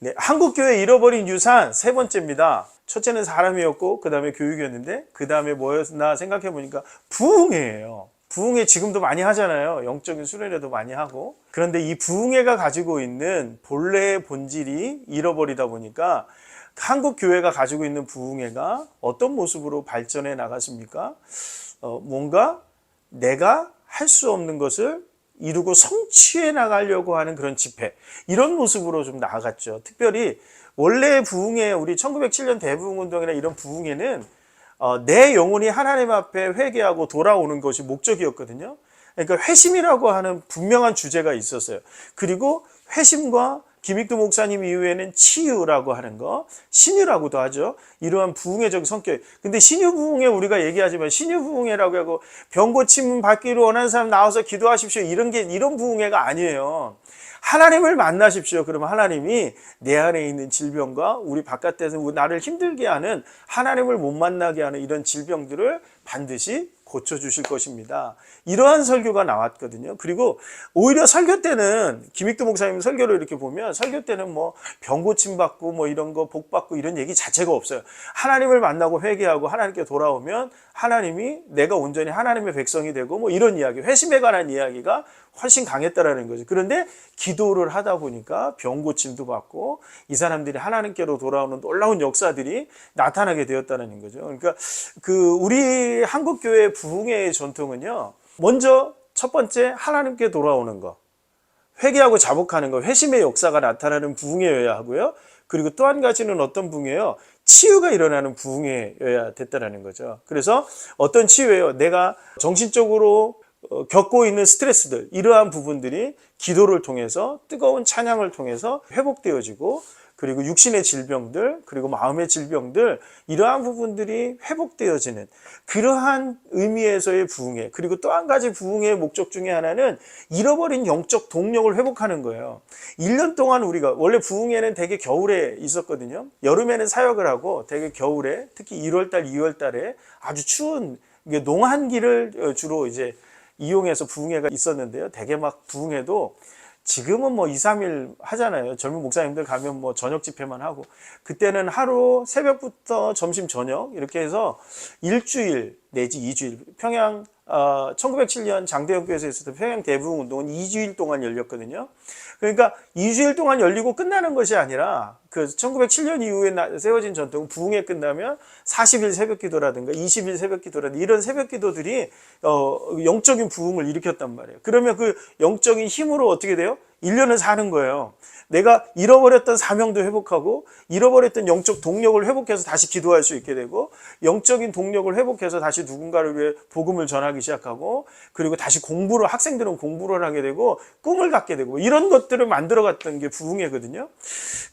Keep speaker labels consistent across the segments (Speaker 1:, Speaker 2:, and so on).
Speaker 1: 네, 한국교회 잃어버린 유산 세 번째입니다. 첫째는 사람이었고 그 다음에 교육이었는데 그 다음에 뭐였나 생각해 보니까 부흥회예요. 부흥회 지금도 많이 하잖아요. 영적인 수련회도 많이 하고. 그런데 이 부흥회가 가지고 있는 본래의 본질이 잃어버리다 보니까 한국 교회가 가지고 있는 부흥회가 어떤 모습으로 발전해 나갔습니까? 뭔가 내가 할 수 없는 것을 이루고 성취해 나가려고 하는 그런 집회, 이런 모습으로 좀 나아갔죠. 특별히 원래 부흥회, 우리 1907년 대부흥운동이나 이런 부흥회는 내 영혼이 하나님 앞에 회개하고 돌아오는 것이 목적이었거든요. 그러니까 회심이라고 하는 분명한 주제가 있었어요. 그리고 회심과 김익두 목사님 이후에는 치유라고 하는 거, 신유라고도 하죠. 이러한 부흥회적 성격. 근데 신유 부흥회 우리가 얘기하지만 신유 부흥회라고 하고 병 고침 받기를 원하는 사람 나와서 기도하십시오. 이런 부흥회가 아니에요. 하나님을 만나십시오. 그러면 하나님이 내 안에 있는 질병과 우리 바깥에서 나를 힘들게 하는, 하나님을 못 만나게 하는 이런 질병들을 반드시 고쳐주실 것입니다. 이러한 설교가 나왔거든요. 그리고 오히려 설교 때는, 김익두 목사님 설교를 이렇게 보면 설교 때는 뭐 병고침 받고 뭐 이런 거 복 받고 이런 얘기 자체가 없어요. 하나님을 만나고 회개하고 하나님께 돌아오면 하나님이 내가 온전히 하나님의 백성이 되고 뭐 이런 이야기, 회심에 관한 이야기가 훨씬 강했다라는 거죠. 그런데 기도를 하다 보니까 병고침도 받고 이 사람들이 하나님께로 돌아오는 놀라운 역사들이 나타나게 되었다는 거죠. 그러니까 우리 한국 교회 부흥회의 전통은요, 먼저 첫 번째 하나님께 돌아오는 거, 회개하고 자복하는 거, 회심의 역사가 나타나는 부흥회여야 하고요. 그리고 또 한 가지는 어떤 부흥회요? 치유가 일어나는 부흥회여야 됐다는 거죠. 그래서 어떤 치유예요? 내가 정신적으로 겪고 있는 스트레스들, 이러한 부분들이 기도를 통해서, 뜨거운 찬양을 통해서 회복되어지고, 그리고 육신의 질병들, 그리고 마음의 질병들, 이러한 부분들이 회복되어지는 그러한 의미에서의 부흥회. 그리고 또 한 가지 부흥회의 목적 중에 하나는 잃어버린 영적 동력을 회복하는 거예요. 1년 동안 우리가, 원래 부흥회는 되게 겨울에 있었거든요. 여름에는 사역을 하고 되게 겨울에, 특히 1월달, 2월달에 아주 추운 농한기를 주로 이제 이용해서 부흥회가 있었는데요. 되게 막 부흥회도 지금은 뭐 2, 3일 하잖아요. 젊은 목사님들 가면 뭐 저녁 집회만 하고, 그때는 하루 새벽부터 점심 저녁 이렇게 해서 일주일 내지 2주일, 평양 1907년 장대역교회에서 있었던 평양 대부흥운동은 2주일 동안 열렸거든요. 그러니까 2주일 동안 열리고 끝나는 것이 아니라 그 1907년 이후에 세워진 전통은 부흥회 끝나면 40일 새벽기도라든가 20일 새벽기도라든가 이런 새벽기도들이 영적인 부흥을 일으켰단 말이에요. 그러면 그 영적인 힘으로 어떻게 돼요? 1년을 사는 거예요. 내가 잃어버렸던 사명도 회복하고, 잃어버렸던 영적 동력을 회복해서 다시 기도할 수 있게 되고, 영적인 동력을 회복해서 다시 누군가를 위해 복음을 전하기 시작하고, 그리고 다시 학생들은 공부를 하게 되고 꿈을 갖게 되고, 이런 것들을 만들어갔던 게 부흥회거든요.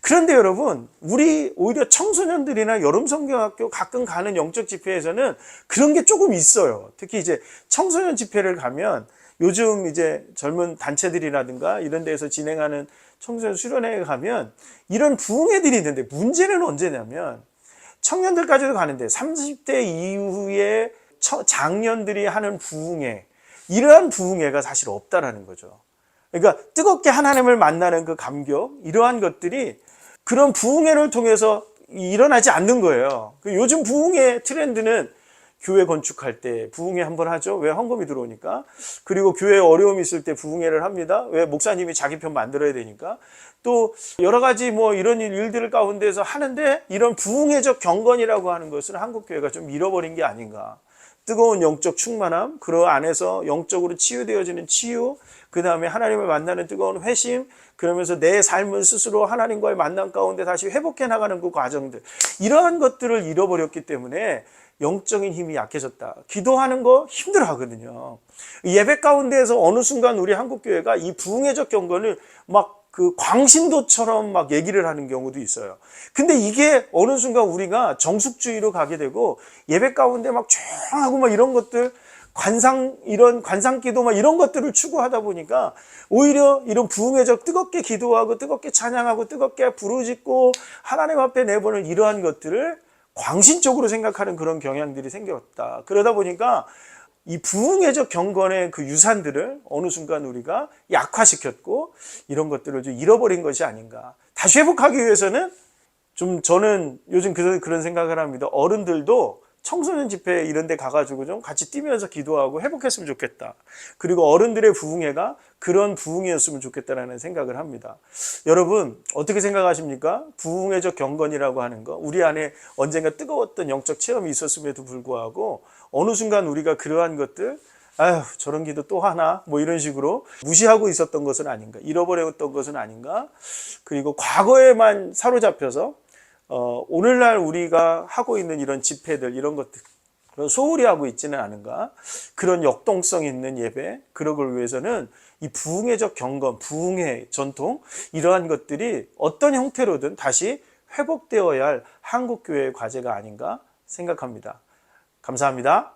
Speaker 1: 그런데 여러분, 우리 오히려 청소년들이나 여름성경학교 가끔 가는 영적 집회에서는 그런 게 조금 있어요. 특히 이제 청소년 집회를 가면 요즘 이제 젊은 단체들이라든가 이런 데에서 진행하는 청소년 수련회에 가면 이런 부흥회들이 있는데, 문제는 언제냐면 청년들까지도 가는데 30대 이후에 장년들이 하는 부흥회, 이러한 부흥회가 사실 없다라는 거죠. 그러니까 뜨겁게 하나님을 만나는 그 감격, 이러한 것들이 그런 부흥회를 통해서 일어나지 않는 거예요. 요즘 부흥회 트렌드는 교회 건축할 때 부흥회 한번 하죠. 왜? 헌금이 들어오니까. 그리고 교회에 어려움이 있을 때 부흥회를 합니다. 왜? 목사님이 자기 편 만들어야 되니까. 또 여러 가지 뭐 이런 일들을 가운데서 하는데, 이런 부흥회적 경건이라고 하는 것은 한국 교회가 좀 잃어버린 게 아닌가. 뜨거운 영적 충만함, 그 안에서 영적으로 치유되어지는 치유, 그 다음에 하나님을 만나는 뜨거운 회심, 그러면서 내 삶을 스스로 하나님과의 만남 가운데 다시 회복해 나가는 그 과정들, 이러한 것들을 잃어버렸기 때문에 영적인 힘이 약해졌다. 기도하는 거 힘들어 하거든요. 예배 가운데에서 어느 순간 우리 한국교회가 이 부흥회적 경건을 막 그 광신도처럼 막 얘기를 하는 경우도 있어요. 근데 이게 어느 순간 우리가 정숙주의로 가게 되고, 예배 가운데 막 조용하고 막 이런 것들, 이런 관상기도 막 이런 것들을 추구하다 보니까 오히려 이런 부흥회적 뜨겁게 기도하고 뜨겁게 찬양하고 뜨겁게 부르짖고 하나님 앞에 내보는 이러한 것들을 광신적으로 생각하는 그런 경향들이 생겼다. 그러다 보니까 이 부흥회적 경건의 그 유산들을 어느 순간 우리가 약화시켰고, 이런 것들을 좀 잃어버린 것이 아닌가. 다시 회복하기 위해서는 좀 저는 요즘 그런 생각을 합니다. 어른들도 청소년 집회 이런 데 가가지고 좀 같이 뛰면서 기도하고 회복했으면 좋겠다. 그리고 어른들의 부흥회가 그런 부흥회였으면 좋겠다라는 생각을 합니다. 여러분 어떻게 생각하십니까? 부흥회적 경건이라고 하는 거, 우리 안에 언젠가 뜨거웠던 영적 체험이 있었음에도 불구하고 어느 순간 우리가 그러한 것들, 아휴 저런 기도 또 하나 뭐 이런 식으로 무시하고 있었던 것은 아닌가, 잃어버렸던 것은 아닌가, 그리고 과거에만 사로잡혀서 오늘날 우리가 하고 있는 이런 집회들, 이런 것들 소홀히 하고 있지는 않은가. 그런 역동성 있는 예배, 그런 걸 위해서는 이 부흥회적 경건, 부흥회 전통, 이러한 것들이 어떤 형태로든 다시 회복되어야 할 한국교회의 과제가 아닌가 생각합니다. 감사합니다.